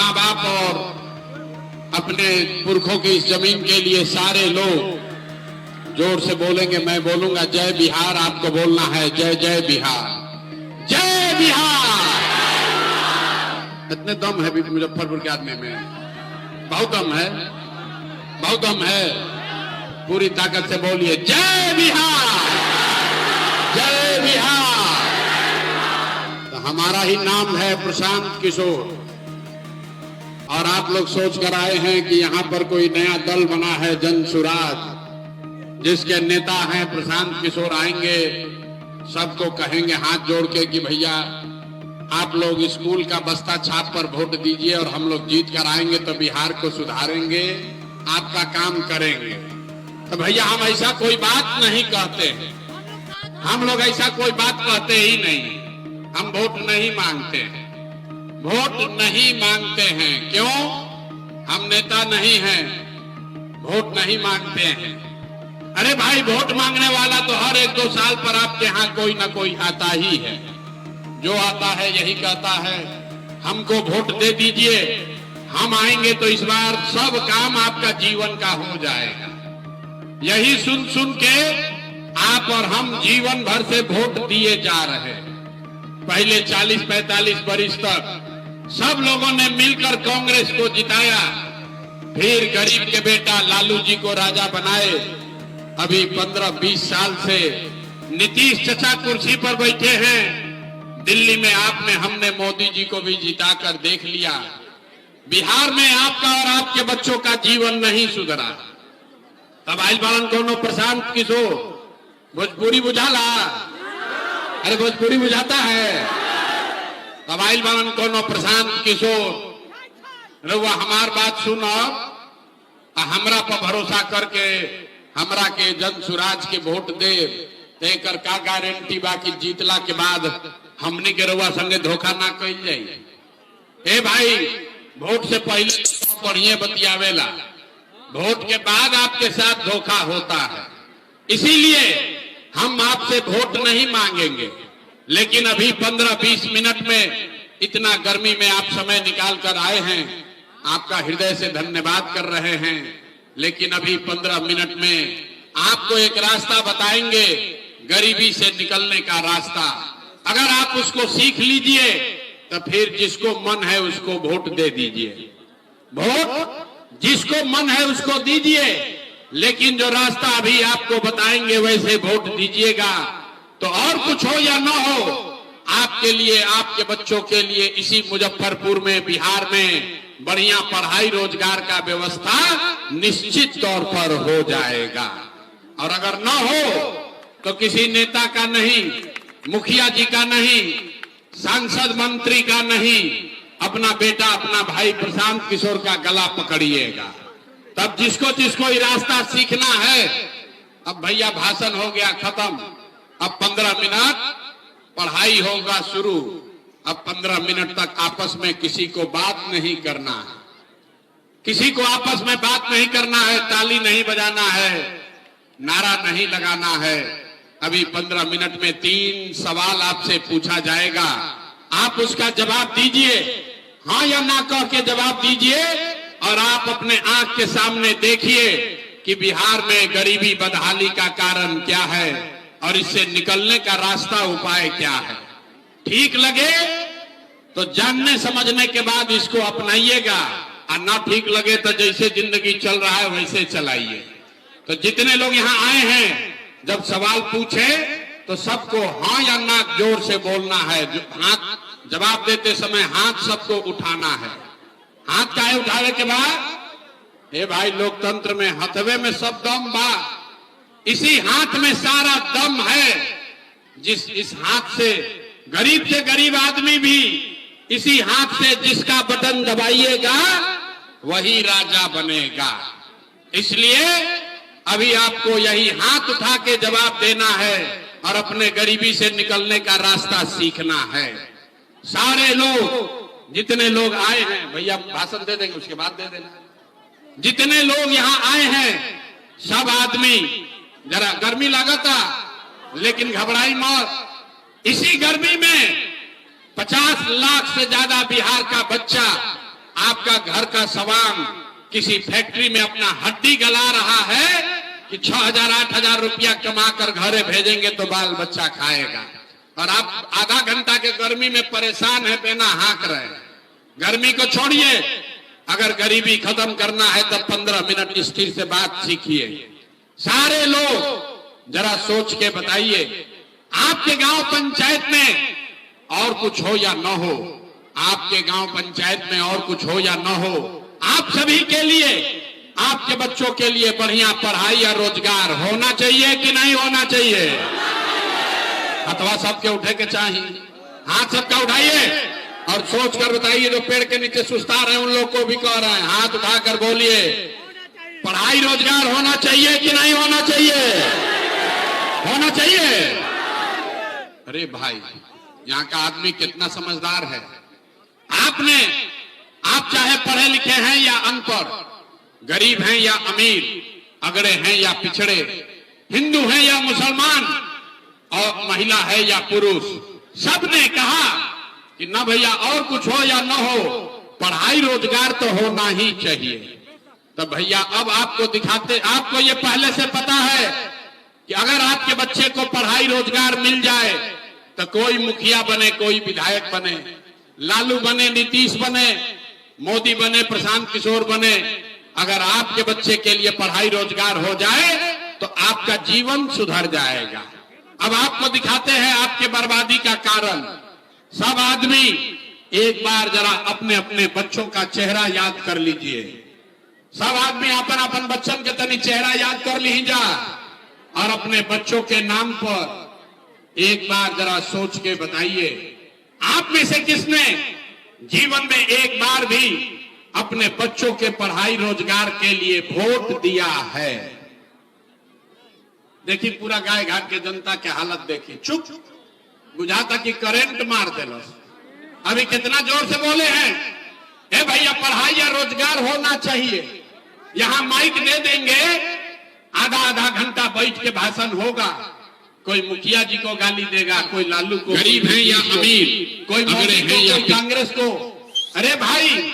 माँ बाप और अपने पुरखों की इस जमीन के लिए सारे लोग जोर से बोलेंगे। मैं बोलूंगा जय बिहार, आपको बोलना है जय जय बिहार, जय बिहार। इतने दम है भी मुजफ्फरपुर के आदमी में, बहुत दम है, बहुत दम है। पूरी ताकत से बोलिए जय बिहार, जय बिहार। तो हमारा ही नाम है प्रशांत किशोर, और आप लोग सोच कर आए हैं कि यहां पर कोई नया दल बना है जन सुराज, जिसके नेता हैं प्रशांत किशोर। आएंगे सबको कहेंगे हाथ जोड़ के कि भैया आप लोग स्कूल का बस्ता छाप पर वोट दीजिए और हम लोग जीत कर आएंगे तो बिहार को सुधारेंगे, आपका काम करेंगे। तो भैया हम ऐसा कोई बात नहीं कहते हैं, हम लोग ऐसा कोई बात कहते ही नहीं। हम वोट नहीं मांगते हैं, वोट नहीं मांगते हैं। क्यों? हम नेता नहीं हैं, वोट नहीं मांगते हैं। अरे भाई वोट मांगने वाला तो हर 1-2 साल पर आपके यहाँ कोई ना कोई आता ही है। जो आता है यही कहता है हमको वोट दे दीजिए, हम आएंगे तो इस बार सब काम आपका जीवन का हो जाएगा। यही सुन सुन के आप और हम जीवन भर से वोट दिए जा रहे हैं। पहले 40-45 वर्ष तक सब लोगों ने मिलकर कांग्रेस को जिताया, फिर गरीब के बेटा लालू जी को राजा बनाए। अभी 15-20 साल से नीतीश चचा कुर्सी पर बैठे हैं। दिल्ली में आपने हमने मोदी जी को भी जिताकर देख लिया। बिहार में आपका और आपके बच्चों का जीवन नहीं सुधरा। तब आइल बालन कोनो प्रशांत किशोर भोजपुरी बुझाला, अरे भोजपुरी बुझाता है। तब आइल बालन कोनो प्रशांत किशोर, रउआ हमार बात सुनो, हमरा पर भरोसा करके हमरा के जन सुराज के वोट दे, देकर का गारंटी बाकी जीतला के बाद हमने के रउआ संगे धोखा ना कइल जाई। ए भाई वोट से पहले बढ़िया बतियावेला, वोट के बाद आपके साथ धोखा होता है। इसीलिए हम आपसे वोट नहीं मांगेंगे, लेकिन अभी 15-20 मिनट में इतना गर्मी में आप समय निकाल कर आए हैं, आपका हृदय से धन्यवाद कर रहे हैं। लेकिन अभी 15 मिनट में आपको एक रास्ता बताएंगे, गरीबी से निकलने का रास्ता। अगर आप उसको सीख लीजिए तो फिर जिसको मन है उसको वोट दे दीजिए, वोट जिसको मन है उसको दीजिए। लेकिन जो रास्ता अभी आपको बताएंगे वैसे वोट दीजिएगा। तो और कुछ हो या ना हो, आपके लिए, आपके बच्चों के लिए इसी मुजफ्फरपुर में, बिहार में बढ़िया पढ़ाई रोजगार का व्यवस्था निश्चित तौर पर हो जाएगा। और अगर ना हो तो किसी नेता का नहीं, मुखिया जी का नहीं, सांसद मंत्री का नहीं, अपना बेटा, अपना भाई प्रशांत किशोर का गला पकड़िएगा। तब जिसको जिसको ये रास्ता सीखना है, अब भैया भाषण हो गया खत्म, अब 15 मिनट पढ़ाई होगा शुरू। अब 15 मिनट तक आपस में किसी को बात नहीं करना है, किसी को आपस में बात नहीं करना है, ताली नहीं बजाना है, नारा नहीं लगाना है। अभी 15 मिनट में 3 सवाल आपसे पूछा जाएगा, आप उसका जवाब दीजिए, हाँ या ना कह के जवाब दीजिए। और आप अपने आंख के सामने देखिए कि बिहार में गरीबी बदहाली का कारण क्या है और इससे निकलने का रास्ता, उपाय क्या है। ठीक लगे तो जानने समझने के बाद इसको अपनाइएगा, और ना ठीक लगे तो जैसे जिंदगी चल रहा है वैसे चलाइए। तो जितने लोग यहाँ आए हैं, जब सवाल पूछे तो सबको हाँ या ना जोर से बोलना है। हाथ जवाब देते समय हाथ सबको उठाना है। हाथ काहे उठावे के बाद? हे भाई लोकतंत्र में हथवे में सब दम बा, इसी हाथ में सारा दम है। इस हाथ से गरीब आदमी भी इसी हाथ से जिसका बटन दबाइएगा वही राजा बनेगा। इसलिए अभी आपको यही हाथ उठा के जवाब देना है और अपने गरीबी से निकलने का रास्ता सीखना है। सारे लोग, जितने लोग आए हैं, भैया भाषण दे देंगे उसके बाद दे देना। जितने लोग यहाँ आए हैं सब आदमी, जरा गर्मी लागता लेकिन घबराई मत। इसी गर्मी में 50 लाख से ज्यादा बिहार का बच्चा आपका घर का सवांग किसी फैक्ट्री में अपना हड्डी गला रहा है कि 6,000 8,000 रुपया कमा कर घरे भेजेंगे तो बाल बच्चा खाएगा, और आप आधा घंटा के गर्मी में परेशान है, बेना हाँक रहे हैं। गर्मी को छोड़िए, अगर गरीबी खत्म करना है तो 15 मिनट स्थिर से बात सीखिए। सारे लोग जरा सोच के बताइए, आपके गांव पंचायत में और कुछ हो या न हो, आपके गांव पंचायत में और कुछ हो या न हो, आप सभी के लिए, आपके बच्चों के लिए बढ़िया पढ़ाई या रोजगार होना चाहिए कि नहीं होना चाहिए? अथवा सबके उठे के चाहिए, हाथ सबका उठाइए और सोच कर बताइए। जो पेड़ के नीचे सुस्ता रहे उन लोग को भी कह रहे हैं, हाथ उठाकर बोलिए, पढ़ाई रोजगार होना चाहिए कि नहीं होना चाहिए? होना चाहिए। अरे भाई, यहाँ का आदमी कितना समझदार है। आप चाहे पढ़े लिखे हैं या अनपढ़, गरीब हैं या अमीर, अगड़े हैं या पिछड़े, हिंदू हैं या मुसलमान, और महिला है या पुरुष, सबने कहा कि न भैया और कुछ हो या न हो, पढ़ाई रोजगार तो होना ही चाहिए। तो भैया अब आपको दिखाते, आपको ये पहले से पता है कि अगर आपके बच्चे को पढ़ाई रोजगार मिल जाए तो कोई मुखिया बने, कोई विधायक बने, लालू बने, नीतीश बने, मोदी बने, प्रशांत किशोर बने, अगर आपके बच्चे के लिए पढ़ाई रोजगार हो जाए तो आपका जीवन सुधर जाएगा। अब आपको दिखाते हैं आपके बर्बादी का कारण। सब आदमी एक बार जरा अपने अपने बच्चों का चेहरा याद कर लीजिए। सब आदमी अपन अपन बच्चन के तनी चेहरा याद कर लीजा और अपने बच्चों के नाम पर एक बार जरा सोच के बताइए, आप में से किसने जीवन में एक बार भी अपने बच्चों के पढ़ाई रोजगार के लिए वोट दिया है? देखिए पूरा गाय घाट के जनता के हालत देखिए, चुप, बुझाता कि करंट मार देलो। अभी कितना जोर से बोले हैं, ए भैया पढ़ाई या रोजगार होना चाहिए। यहां माइक दे देंगे, आधा आधा घंटा बैठ के भाषण होगा, कोई मुखिया जी को गाली देगा, कोई लालू को, गरीब है या अमीर, कोई मोदी है या कांग्रेस को। अरे भाई,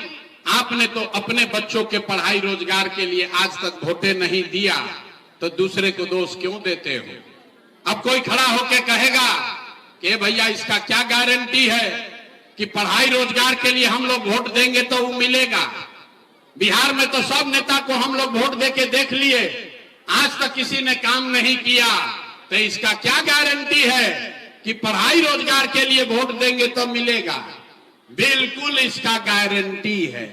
आपने तो अपने बच्चों के पढ़ाई रोजगार के लिए आज तक वोटे नहीं दिया, तो दूसरे को दोष क्यों देते हो? अब कोई खड़ा होके कहेगा कि भैया इसका क्या गारंटी है कि पढ़ाई रोजगार के लिए हम लोग वोट देंगे तो वो मिलेगा? बिहार में तो सब नेता को हम लोग वोट देके देख लिए, आज तक किसी ने काम नहीं किया, तो इसका क्या गारंटी है कि पढ़ाई रोजगार के लिए वोट देंगे तो मिलेगा? बिल्कुल इसका गारंटी है।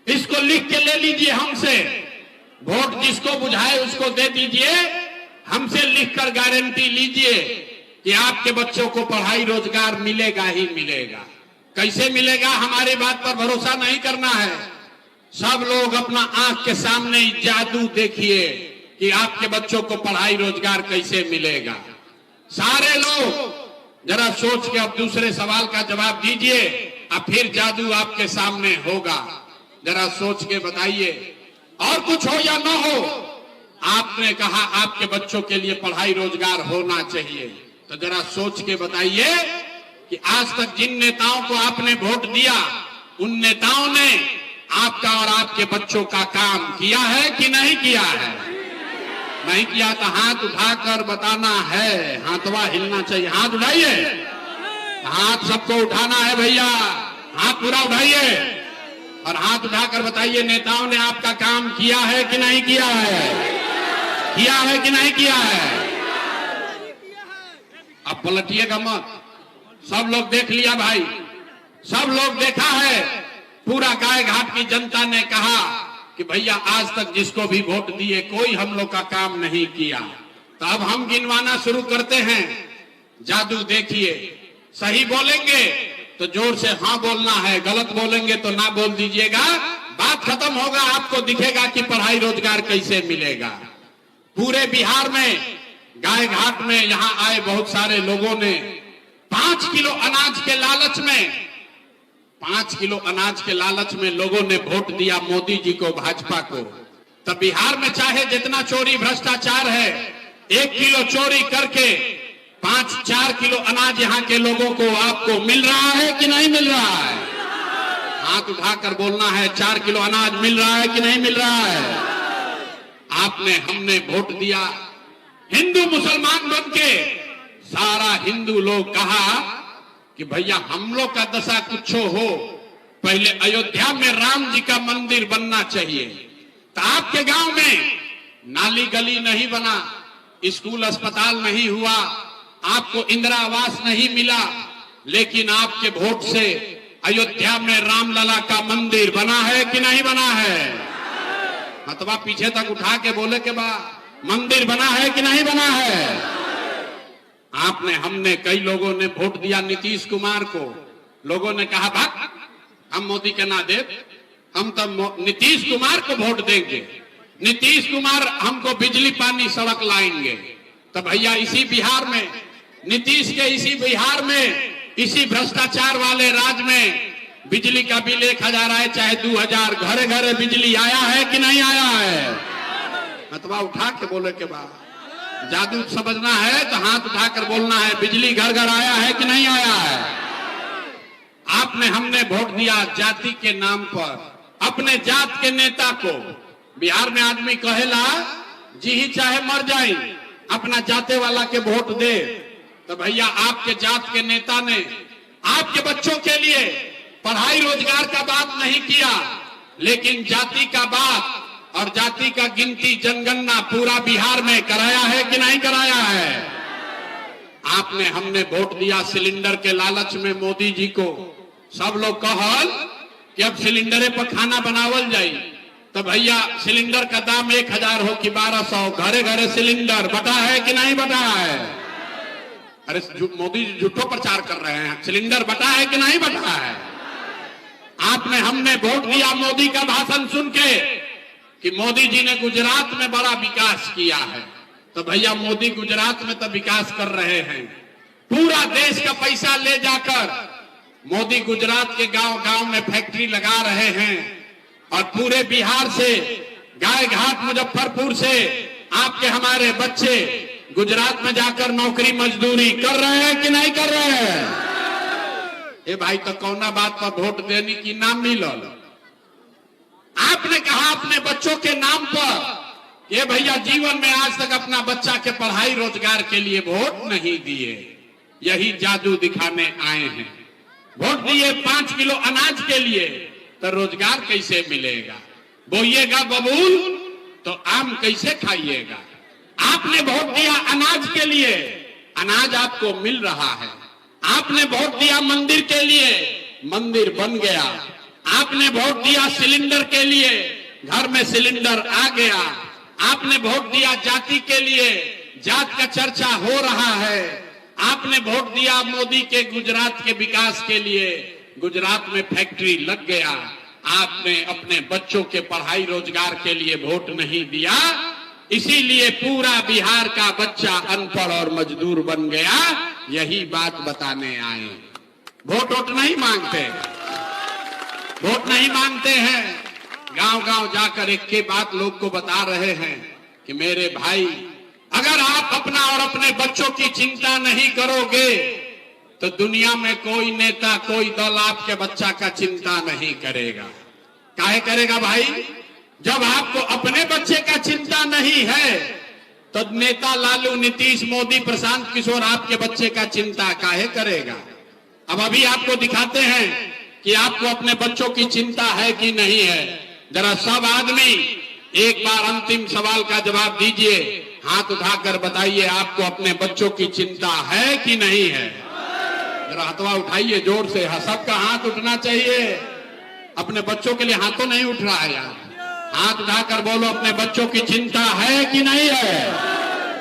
इसको लिख के ले लीजिए हमसे, वोट जिसको बुझाए उसको दे दीजिए, हमसे लिखकर गारंटी लीजिए कि आपके बच्चों को पढ़ाई रोजगार मिलेगा ही मिलेगा। कैसे मिलेगा, हमारी बात पर भरोसा नहीं करना है। सब लोग अपना आंख के सामने जादू देखिए कि आपके बच्चों को पढ़ाई रोजगार कैसे मिलेगा। सारे लोग जरा सोच के अब दूसरे सवाल का जवाब दीजिए, अब फिर जादू आपके सामने होगा। जरा सोच के बताइए, और कुछ हो या ना हो, आपने कहा आपके बच्चों के लिए पढ़ाई रोजगार होना चाहिए, तो जरा सोच के बताइए कि आज तक जिन नेताओं को आपने वोट दिया, उन नेताओं ने आपका और आपके बच्चों का काम किया है कि नहीं किया है? नहीं किया तो हाथ उठाकर बताना है, हाथवा हिलना चाहिए। हाथ उठाइए, हाथ सबको उठाना है भैया, हाथ पूरा उठाइए और हाथ उठाकर बताइए नेताओं ने आपका काम किया है कि नहीं किया है? किया है कि नहीं किया है? अब पलटिएगा मत, सब लोग देख लिया भाई, सब लोग देखा है। पूरा गाय घाट की जनता ने कहा कि भैया आज तक जिसको भी वोट दिए कोई हम लोग का काम नहीं किया। तो अब हम गिनवाना शुरू करते हैं। जादू देखिए, सही बोलेंगे तो जोर से हाँ बोलना है, गलत बोलेंगे तो ना बोल दीजिएगा। बात खत्म होगा, आपको दिखेगा कि पढ़ाई रोजगार कैसे मिलेगा। पूरे बिहार में गाय घाट में यहाँ आए बहुत सारे लोगों ने 5 किलो अनाज के लालच में 5 किलो अनाज के लालच में लोगों ने वोट दिया मोदी जी को, भाजपा को। तब बिहार में चाहे जितना चोरी भ्रष्टाचार है, 1 किलो चोरी करके 5-4 किलो अनाज यहाँ के लोगों को आपको मिल रहा है कि नहीं मिल रहा है? हाथ उठाकर बोलना है 4 किलो अनाज मिल रहा है कि नहीं मिल रहा है। आपने हमने वोट दिया, हिंदू मुसलमान बन के सारा हिंदू लोग कहा कि भैया हम लोग का दशा कुछ हो, पहले अयोध्या में राम जी का मंदिर बनना चाहिए। तो आपके गांव में नाली गली नहीं बना, स्कूल अस्पताल नहीं हुआ, आपको इंदिरा आवास नहीं मिला, लेकिन आपके वोट से अयोध्या में रामलला का मंदिर बना है कि नहीं बना है। मतवा पीछे तक उठा के बोले के बाद मंदिर बना है कि नहीं बना है। आपने हमने कई लोगों ने वोट दिया नीतीश कुमार को, लोगों ने कहा भाग हम मोदी के ना दे, हम तब नीतीश कुमार को वोट देंगे, नीतीश कुमार हमको बिजली पानी सड़क लाएंगे। तो भैया इसी बिहार में, नीतीश के इसी बिहार में, इसी भ्रष्टाचार वाले राज्य में बिजली का बिल 1000 आए चाहे 2000, घरे घरे बिजली आया है कि नहीं आया है। मतवा उठा के बोले के बाद जादू समझना है तो हाथ उठाकर बोलना है बिजली घर घर आया है कि नहीं आया है। आपने हमने वोट दिया जाति के नाम पर, अपने जात के नेता को। बिहार में आदमी कहेला जी ही चाहे मर जाए अपना जाते वाला के वोट दे। तो भैया आपके जात के नेता ने आपके बच्चों के लिए पढ़ाई रोजगार का बात नहीं किया, लेकिन जाति का बात और जाति का गिनती जनगणना पूरा बिहार में कराया है कि नहीं कराया है। आपने हमने वोट दिया सिलेंडर के लालच में मोदी जी को। सब लोग कहल कि अब सिलेंडरे पर खाना बनावल जाए, तो भैया सिलेंडर का दाम 1000 हो कि 1200, घरे घरे सिलेंडर बटा है कि नहीं बटा है। अरे मोदी जी झूठो प्रचार कर रहे हैं, सिलेंडर बटा है कि नहीं बटा है। आपने हमने वोट दिया मोदी का भाषण सुन के कि मोदी जी ने गुजरात में बड़ा विकास किया है। तो भैया मोदी गुजरात में तो विकास कर रहे हैं, पूरा देश का पैसा ले जाकर मोदी गुजरात के गांव गांव में फैक्ट्री लगा रहे हैं, और पूरे बिहार से गाय घाट मुजफ्फरपुर से आपके हमारे बच्चे गुजरात में जाकर नौकरी मजदूरी कर रहे हैं कि नहीं कर रहे हैं। ए भाई तो कौना बात पर वोट देने की नाम मिलल। आपने कहा अपने बच्चों के नाम पर, ये भैया जीवन में आज तक अपना बच्चा के पढ़ाई रोजगार के लिए वोट नहीं दिए, यही जादू दिखाने आए हैं। वोट दिए 5 किलो अनाज के लिए, तो रोजगार कैसे मिलेगा। बोइएगा बबूल तो आम कैसे खाइएगा। आपने वोट दिया अनाज के लिए, अनाज आपको मिल रहा है। आपने वोट दिया मंदिर के लिए, मंदिर बन गया। आपने वोट दिया सिलेंडर के लिए, घर में सिलेंडर आ गया। आपने वोट दिया जाति के लिए, जात का चर्चा हो रहा है। आपने वोट दिया मोदी के गुजरात के विकास के लिए, गुजरात में फैक्ट्री लग गया। आपने अपने बच्चों के पढ़ाई रोजगार के लिए वोट नहीं दिया, इसीलिए पूरा बिहार का बच्चा अनपढ़ और मजदूर बन गया। यही बात बताने आए। वोट नहीं मांगते, वोट नहीं मांगते हैं। गांव गांव जाकर एक के बात लोग को बता रहे हैं कि मेरे भाई, अगर आप अपना और अपने बच्चों की चिंता नहीं करोगे तो दुनिया में कोई नेता कोई दल आपके बच्चा का चिंता नहीं करेगा। काहे करेगा भाई? जब आपको अपने बच्चे का चिंता नहीं है तो नेता लालू, नीतीश, मोदी, प्रशांत किशोर आपके बच्चे का चिंता काहे करेगा। अब अभी आपको दिखाते हैं कि आपको अपने बच्चों की चिंता है कि नहीं है। जरा सब आदमी एक बार अंतिम सवाल का जवाब दीजिए, हाथ उठाकर बताइए आपको अपने बच्चों की चिंता है कि नहीं है। जरा हाथवा उठाइए जोर से, सबका हाथ उठना चाहिए। अपने बच्चों के लिए हाथों नहीं उठ रहा है यार, हाथ उठाकर बोलो अपने बच्चों की चिंता है कि नहीं है।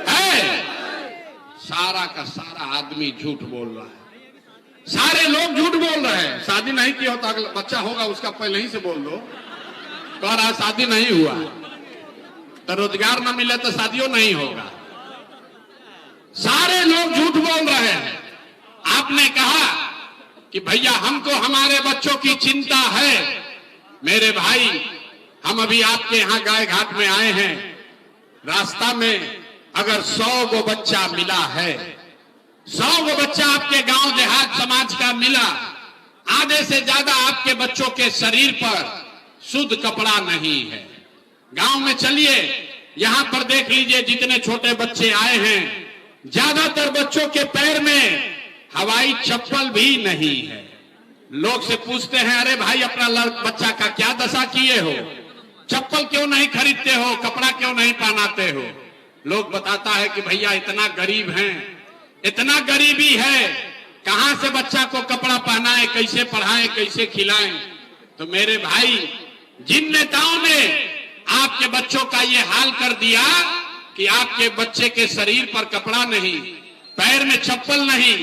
है? सारा का सारा आदमी झूठ बोल रहा है, सारे लोग झूठ बोल रहे हैं। शादी नहीं किया होता, अगला बच्चा होगा उसका पहले ही से बोल दो। कह रहा शादी नहीं हुआ तो रोजगार न मिले तो शादियों नहीं होगा। सारे लोग झूठ बोल रहे हैं। आपने कहा कि भैया हमको हमारे बच्चों की चिंता है। मेरे भाई, हम अभी आपके यहां गाय घाट में आए हैं, रास्ता में अगर 100 गो बच्चा मिला है, 100 गो बच्चा आपके गांव देहात समाज का मिला, आधे से ज्यादा आपके बच्चों के शरीर पर शुद्ध कपड़ा नहीं है। गांव में चलिए, यहां पर देख लीजिए, जितने छोटे बच्चे आए हैं, ज्यादातर बच्चों के पैर में हवाई चप्पल भी नहीं है। लोग से पूछते हैं, अरे भाई अपना बच्चा का क्या दशा किए हो, चप्पल क्यों नहीं खरीदते हो, कपड़ा क्यों नहीं पहनाते हो? लोग बताता है कि भैया इतना गरीब हैं, इतना गरीबी है, कहां से बच्चा को कपड़ा पहनाए, कैसे पढ़ाएं, कैसे खिलाएं। तो मेरे भाई, जिन नेताओं ने आपके बच्चों का ये हाल कर दिया कि आपके बच्चे के शरीर पर कपड़ा नहीं, पैर में चप्पल नहीं,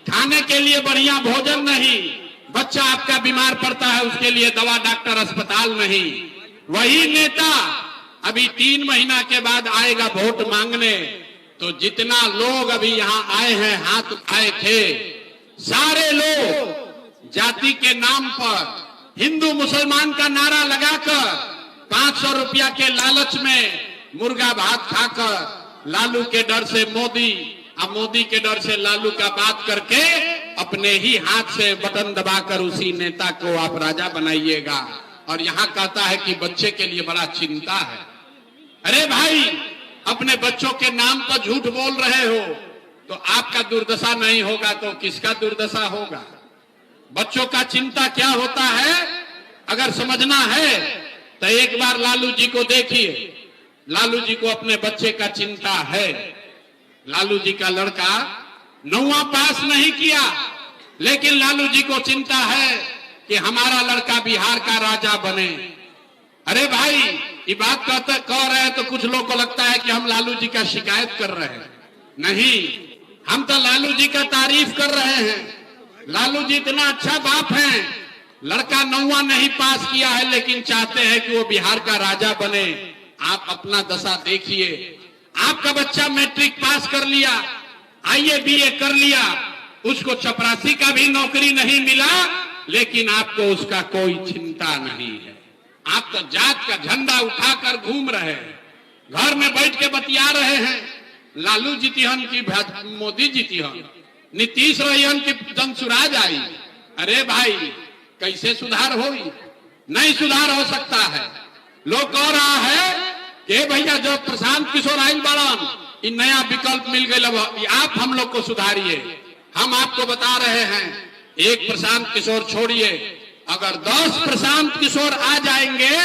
खाने के लिए बढ़िया भोजन नहीं, बच्चा आपका बीमार पड़ता है उसके लिए दवा डॉक्टर अस्पताल नहीं, वही नेता अभी 3 महीना के बाद आएगा वोट मांगने। तो जितना लोग अभी यहाँ आए हैं, हाथ उठाए थे, सारे लोग जाति के नाम पर हिंदू मुसलमान का नारा लगाकर 500 रुपया के लालच में मुर्गा भात खाकर लालू के डर से मोदी और मोदी के डर से लालू का बात करके अपने ही हाथ से बटन दबाकर उसी नेता को आप राजा बनाइएगा। और यहाँ कहता है कि बच्चे के लिए बड़ा चिंता है। अरे भाई, अपने बच्चों के नाम पर झूठ बोल रहे हो तो आपका दुर्दशा नहीं होगा तो किसका दुर्दशा होगा? बच्चों का चिंता क्या होता है अगर समझना है तो एक बार लालू जी को देखिए। लालू जी को अपने बच्चे का चिंता है। लालू जी का लड़का 9वां पास नहीं किया, लेकिन लालू जी को चिंता है कि हमारा लड़का बिहार का राजा बने। अरे भाई, ये बात कह रहे हैं तो कुछ लोग को लगता है कि हम लालू जी का शिकायत कर रहे हैं। नहीं, हम तो लालू जी का तारीफ कर रहे हैं। लालू जी इतना अच्छा बाप हैं, लड़का 9वां नहीं पास किया है लेकिन चाहते हैं कि वो बिहार का राजा बने। आप अपना दशा देखिए। आपका बच्चा मैट्रिक पास कर लिया, आईए बीए कर लिया, उसको चपरासी का भी नौकरी नहीं मिला, लेकिन आपको उसका कोई चिंता नहीं है। आप तो जात का झंडा उठाकर घूम रहे हैं, घर में बैठ के बतिया रहे हैं, लालू जीतिहन की मोदी जीतिहन, नीतीश रहियन की जनसुराज आई। अरे भाई, कैसे सुधार हो? नहीं सुधार हो सकता है। लोग कह रहा है कि भैया जो प्रशांत किशोर आइल बाड़न, इन नया विकल्प मिल गए, आप हम लोग को सुधारिए। हम आपको बता रहे हैं, एक प्रशांत किशोर छोड़िए, अगर 10 प्रशांत किशोर आ जाएंगे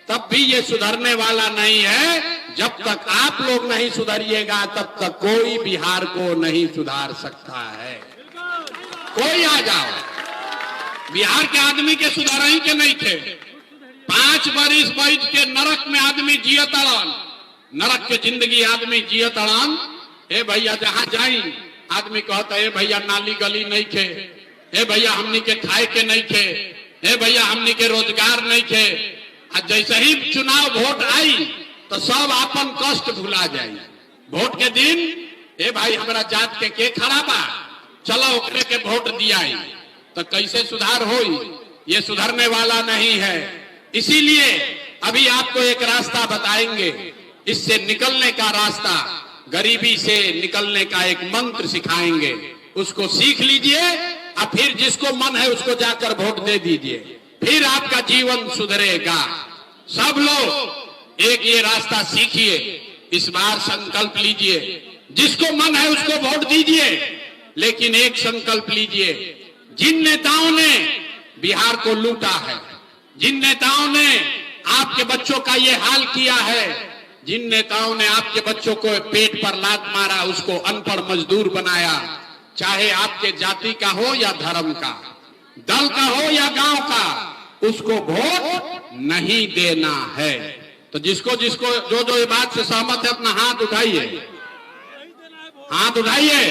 तब भी ये सुधरने वाला नहीं है। जब तक आप लोग नहीं सुधरिएगा तब तक कोई बिहार को नहीं सुधार सकता है। कोई आ जाओ, बिहार के आदमी के सुधार ही के नहीं थे। 5 बरिस बैठ के नरक में आदमी जियत अड़न, नरक के जिंदगी आदमी जियत अड़न। हे भैया, जहां जाई आदमी कहता है भैया नाली गली नहीं खे, हे भैया हमनी के खाए के नहीं खे, हे भैया हमनी के रोजगार नहीं खे। आज जैसे ही चुनाव वोट आई तो सब अपन कष्ट भुला जाए। वोट के दिन, हे भाई हमारा जात के खड़ा बा, चलो ओकरे के वोट दिया। तो कैसे सुधार हो? ये सुधरने वाला नहीं है। इसीलिए अभी आपको एक रास्ता बताएंगे, इससे निकलने का रास्ता, गरीबी से निकलने का एक मंत्र सिखाएंगे। उसको सीख लीजिए और फिर जिसको मन है उसको जाकर वोट दे दीजिए, फिर आपका जीवन सुधरेगा। सब लोग एक ये रास्ता सीखिए, इस बार संकल्प लीजिए, जिसको मन है उसको वोट दीजिए, लेकिन एक संकल्प लीजिए, जिन नेताओं ने बिहार को लूटा है, जिन नेताओं ने आपके बच्चों का ये हाल किया है, जिन नेताओं ने आपके बच्चों को पेट पर लात मारा, उसको अनपढ़ मजदूर बनाया, चाहे आपके जाति का हो या धर्म का, दल का हो या गांव का, उसको वोट नहीं देना है। तो जिसको जिसको जो जो ये बात से सहमत है अपना हाथ उठाइए, हाथ उठाइए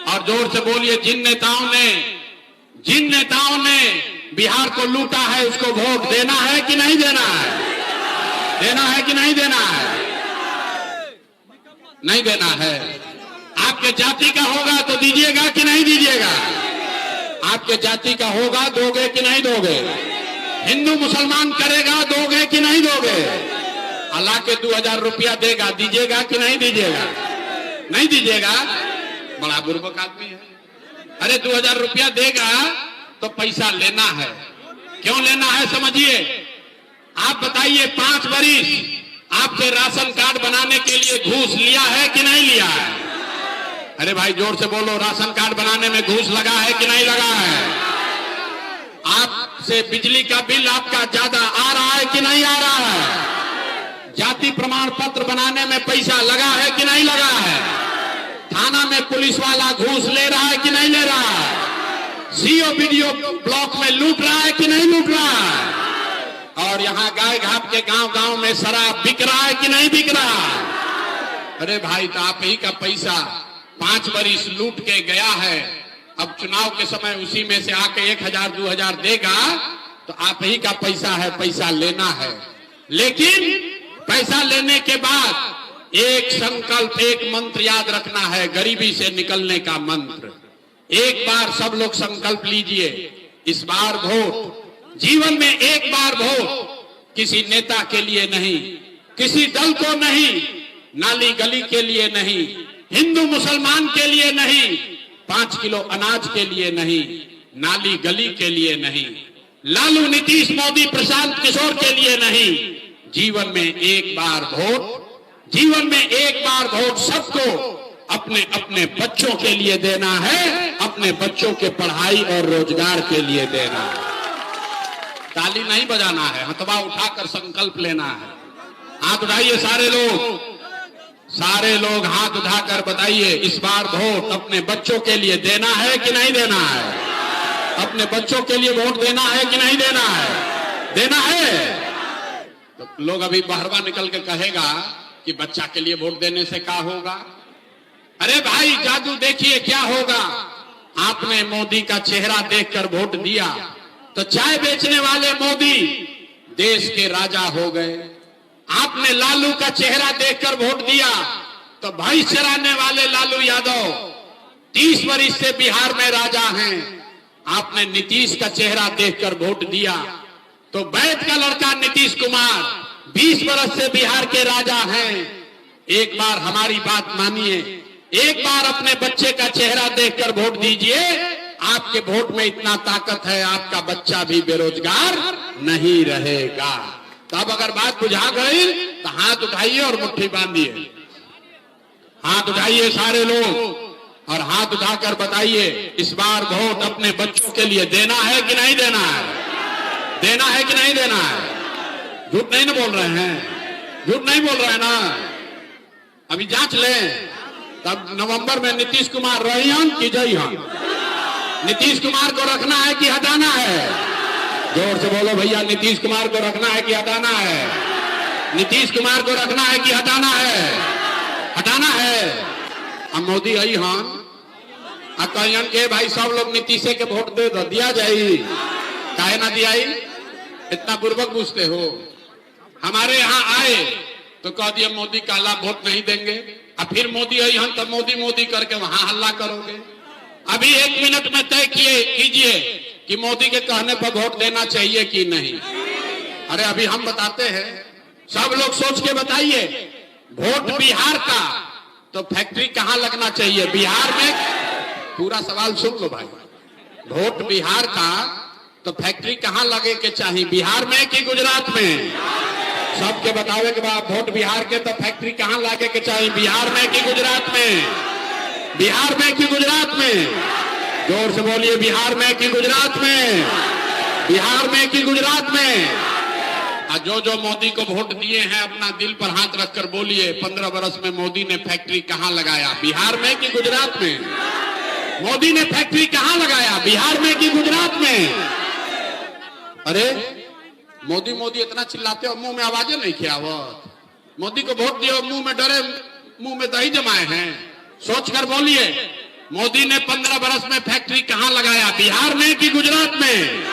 और जोर से बोलिए, जिन नेताओं ने बिहार को लूटा है उसको वोट देना है कि नहीं देना है? देना है कि नहीं देना है? नहीं देना है। आपके जाति का होगा तो दीजिएगा कि नहीं दीजिएगा? आपके जाति का होगा, दोगे कि नहीं दोगे? हिंदू मुसलमान करेगा, दोगे कि नहीं दोगे? अल्लाह के 2000 रुपया देगा, दीजिएगा कि नहीं दीजिएगा? नहीं दीजिएगा? बड़ा बुर्बक आदमी है। अरे 2000 रुपया देगा तो पैसा लेना है। क्यों लेना है समझिए। आप बताइए 5 बरिस आपसे राशन कार्ड बनाने के लिए घूस लिया है कि नहीं लिया है? अरे भाई जोर से बोलो, राशन कार्ड बनाने में घूस लगा है कि नहीं लगा है? आपसे बिजली का बिल आपका ज्यादा आ रहा है कि नहीं आ रहा है? जाति प्रमाण पत्र बनाने में पैसा लगा है कि नहीं लगा है? थाना में पुलिस वाला घूस ले रहा है कि नहीं ले रहा है? सीओ वीडियो ब्लॉक में लूट रहा है कि नहीं लूट रहा है? और यहाँ गाय घाट के गांव-गांव में शराब बिक रहा है कि नहीं बिक रहा? अरे भाई तो आप ही का पैसा 5 बरिस लूट के गया है। अब चुनाव के समय उसी में से आके 1000-2000 देगा तो आप ही का पैसा है, पैसा लेना है। लेकिन पैसा लेने के बाद एक संकल्प, एक मंत्र याद रखना है, गरीबी से निकलने का मंत्र। एक बार सब लोग संकल्प लीजिए, इस बार वोट, जीवन में एक बार वोट, किसी नेता के लिए नहीं, किसी दल को नहीं, नाली गली के लिए नहीं, हिंदू मुसलमान के लिए नहीं, 5 किलो अनाज के लिए नहीं, नाली गली के लिए नहीं, लालू नीतीश मोदी प्रशांत किशोर के लिए नहीं, जीवन में एक बार वोट, जीवन में एक बार वोट सबको अपने अपने बच्चों के लिए देना है, अपने बच्चों के पढ़ाई और रोजगार के लिए देना है। ताली नहीं बजाना है, हथवा उठाकर संकल्प लेना है। हाथ उठाइए सारे लोग हाथ उठाकर बताइए, इस बार वोट अपने बच्चों के लिए देना है कि नहीं देना है? अपने बच्चों के लिए वोट देना है कि नहीं देना है? देना है। तो लोग अभी बाहरवा निकल के कहेगा कि बच्चा के लिए वोट देने से क्या होगा? अरे भाई जादू देखिए क्या होगा। आपने मोदी का चेहरा देखकर वोट दिया तो चाय बेचने वाले मोदी देश के राजा हो गए। आपने लालू का चेहरा देखकर वोट दिया तो भैंस चराने वाले लालू यादव 30 वर्ष से बिहार में राजा हैं। आपने नीतीश का चेहरा देखकर वोट दिया तो वैद्य का लड़का नीतीश कुमार 20 वर्ष से बिहार के राजा हैं। एक बार हमारी बात मानिए, एक बार अपने बच्चे का चेहरा देखकर वोट दीजिए। आपके वोट में इतना ताकत है, आपका बच्चा भी बेरोजगार नहीं रहेगा। तब अगर बात बुझा गई तो हाथ उठाइए और मुट्ठी बांधिए। हाथ उठाइए सारे लोग और हाथ उठाकर बताइए, इस बार वोट अपने बच्चों के लिए देना है कि नहीं देना है? देना है कि नहीं देना है? झूठ नहीं ना बोल रहे हैं? झूठ नहीं बोल रहे हैं ना? अभी जांच लें, तब नवंबर में नीतीश कुमार रहियन कि जइहन? नीतीश कुमार को रखना है कि हटाना है? जोर से बोलो भैया, नीतीश कुमार को रखना है कि हटाना है? नीतीश कुमार को रखना है कि हटाना है? हटाना है। अब मोदी आई हन कहन के भाई सब लोग नीतीशे के वोट दे दो, दिया जाई, काहे ना दियाई? इतना पूर्वक पूछते हो। हमारे यहाँ आए तो कह दिया मोदी काला वोट नहीं देंगे, और फिर मोदी आई हन तब मोदी मोदी करके वहां हल्ला करोगे। अभी 1 मिनट में तय कीजिए कि मोदी के कहने पर वोट देना चाहिए कि नहीं। अरे अभी हम बताते हैं, सब लोग सोच के बताइए। वोट बिहार का तो फैक्ट्री कहां लगना चाहिए? बिहार में। पूरा सवाल सुन लो भाई। वोट बिहार का तो फैक्ट्री कहां लगे के चाहिए? बिहार में कि गुजरात में? सबके बतावे के बाद वोट बिहार के तो फैक्ट्री कहां लगे के चाहिए? बिहार में कि गुजरात में? बिहार में कि गुजरात में? जोर से बोलिए, बिहार में कि गुजरात में? बिहार में कि गुजरात में? जो मोदी को वोट दिए हैं अपना दिल पर हाथ रखकर बोलिए, 15 वर्ष में मोदी ने फैक्ट्री कहां लगाया? बिहार में कि गुजरात में? मोदी ने फैक्ट्री कहां लगाया? बिहार में कि गुजरात में? अरे मोदी मोदी इतना चिल्लाते हो, मुंह में आवाजें नहीं खियावत? मोदी को वोट दिए, मुंह में डरे, मुंह में दही जमाए हैं। सोचकर बोलिए, मोदी ने 15 वर्ष में फैक्ट्री कहां लगाया? बिहार में कि गुजरात में?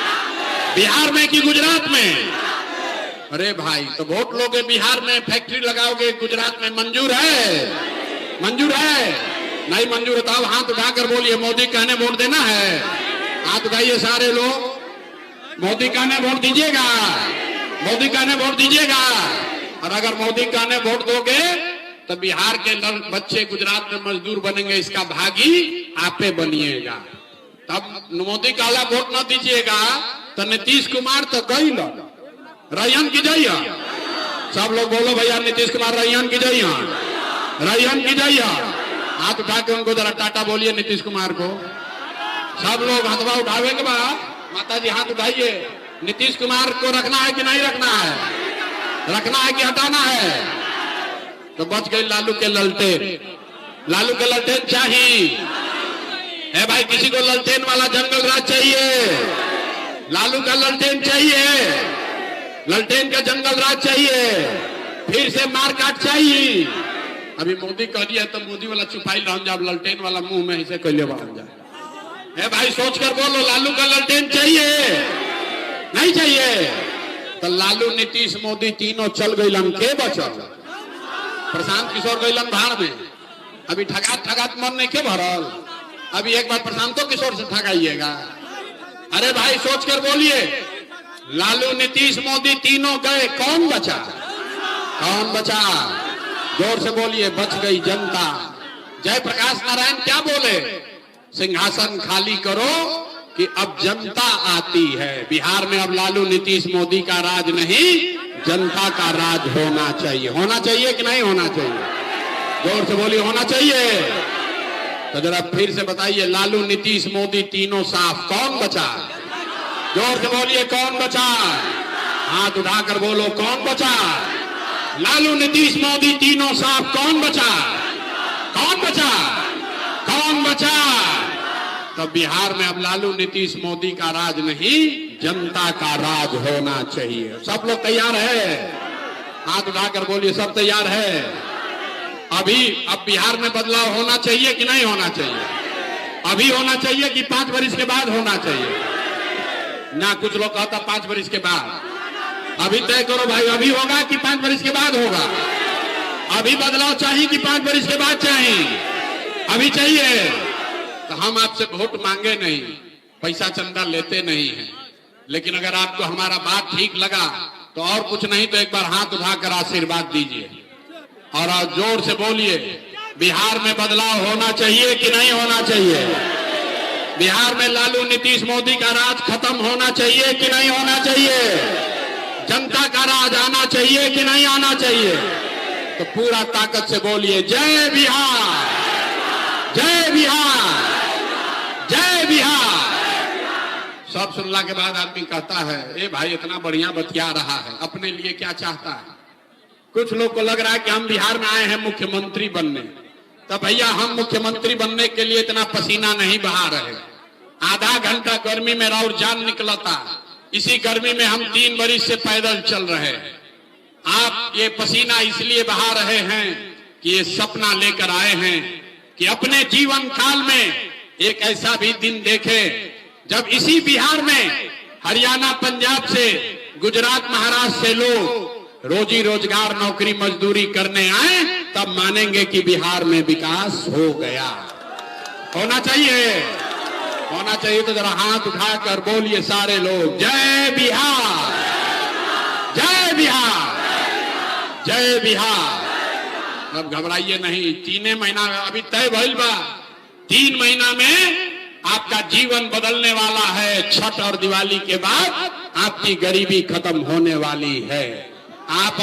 बिहार में कि गुजरात में? अरे भाई तो वोट लोगे बिहार में, फैक्ट्री लगाओगे गुजरात में, मंजूर है? मंजूर है? नहीं मंजूर होता हाथ उठाकर बोलिए, मोदी कहने वोट देना है? हाथ उठाइए सारे लोग। मोदी कहने वोट दीजिएगा? मोदी कहने वोट दीजिएगा? और अगर मोदी कहने वोट दोगे तो बिहार के बच्चे गुजरात में मजदूर बनेंगे, इसका भागी आपे बनिएगा। तब मोदी काला वोट न दीजिएगा तो नीतीश कुमार तो गई रैयन की जइया। सब लोग बोलो भैया नीतीश कुमार रैयन की जइया, रैयन की जइया। हाथ उठा के उनको जरा टाटा बोलिए नीतीश कुमार को। सब लोग हाथवा उठावे के बाद माता जी हाथ उठाइए। नीतीश कुमार को रखना है कि नहीं रखना है, रखना है कि हटाना है? तो बच गई लालू के ललटेन। लालू के ललटेन चाहिए है भाई, किसी को ललटेन वाला जंगल राज चाहिए? लालू का ललटेन चाहिए, ललटेन का जंगल राज चाहिए, फिर से मारकाट चाहिए। अभी मोदी कह दिया तो मोदी वाला चुपाई रह जाओ, ललटेन वाला मुंह में ऐसे कैले बन जाए। है भाई सोच कर बोलो, लालू का ललटेन चाहिए नहीं चाहिए? तो लालू नीतीश मोदी तीनों चल गईलन, के बचल? प्रशांत किशोर गईलन भाड़ में। अभी ठगात ठगात मन नहीं के भरल? अभी एक बार प्रशांतो किशोर से ठगाइएगा। अरे भाई सोच कर बोलिए, लालू नीतीश मोदी तीनों गए, कौन बचा? कौन बचा? जोर से बोलिए, बच गई जनता। जयप्रकाश नारायण क्या बोले? सिंहासन खाली करो कि अब जनता आती है। बिहार में अब लालू नीतीश मोदी का राज नहीं, जनता का राज होना चाहिए। होना चाहिए कि नहीं होना चाहिए? जोर से बोलिए, होना चाहिए। तो जरा फिर से बताइए, लालू नीतीश मोदी तीनों साफ, कौन बचा? जोर से बोलिए, कौन बचा? हाथ उठाकर बोलो, कौन बचा? लालू नीतीश मोदी तीनों साफ, कौन बचा? कौन बचा? कौन बचा? तो बिहार में अब लालू नीतीश मोदी का राज नहीं, जनता का राज होना चाहिए। सब लोग तैयार है? हाथ उठाकर बोलिए, सब तैयार है? अब बिहार में बदलाव होना चाहिए कि नहीं होना चाहिए? अभी होना चाहिए कि 5 वर्ष के बाद होना चाहिए? ना कुछ लोग कहता 5 वर्ष के बाद। अभी तय करो भाई, अभी होगा कि 5 वर्ष के बाद होगा? अभी बदलाव चाहिए कि 5 वर्ष के बाद चाहिए? अभी चाहिए। तो हम आपसे वोट मांगे नहीं, पैसा चंदा लेते नहीं हैं, लेकिन अगर आपको हमारा बात ठीक लगा तो और कुछ नहीं तो एक बार हाथ उठाकर आशीर्वाद दीजिए और आज जोर से बोलिए, बिहार में बदलाव होना चाहिए कि नहीं होना चाहिए? बिहार में लालू नीतीश मोदी का राज खत्म होना चाहिए कि नहीं होना चाहिए? जनता का राज आना चाहिए कि नहीं आना चाहिए? तो पूरा ताकत से बोलिए, जय बिहार, जय बिहार, जय बिहार। सब सुनला के बाद आदमी कहता है, ए भाई इतना बढ़िया बतिया रहा है, अपने लिए क्या चाहता है? कुछ लोग को लग रहा है कि हम बिहार में आए हैं मुख्यमंत्री बनने। तो भैया हम मुख्यमंत्री बनने के लिए इतना पसीना नहीं बहा रहे। आधा घंटा गर्मी में और जान निकलता, इसी गर्मी में हम 3 वर्ष से पैदल चल रहे हैं। आप ये पसीना इसलिए बहा रहे हैं कि ये सपना लेकर आए हैं कि अपने जीवन काल में एक ऐसा भी दिन देखे जब इसी बिहार में हरियाणा पंजाब से गुजरात महाराष्ट्र से लोग रोजी रोजगार नौकरी मजदूरी करने आए, तब मानेंगे कि बिहार में विकास हो गया। होना चाहिए, होना चाहिए। तो जरा हाथ उठाकर बोलिए सारे लोग, जय बिहार, जय बिहार, जय बिहार। अब घबराइए नहीं, 3 महीना अभी तय भइल बा। 3 महीना में आपका जीवन बदलने वाला है। छठ और दिवाली के बाद आपकी गरीबी खत्म होने वाली है। आप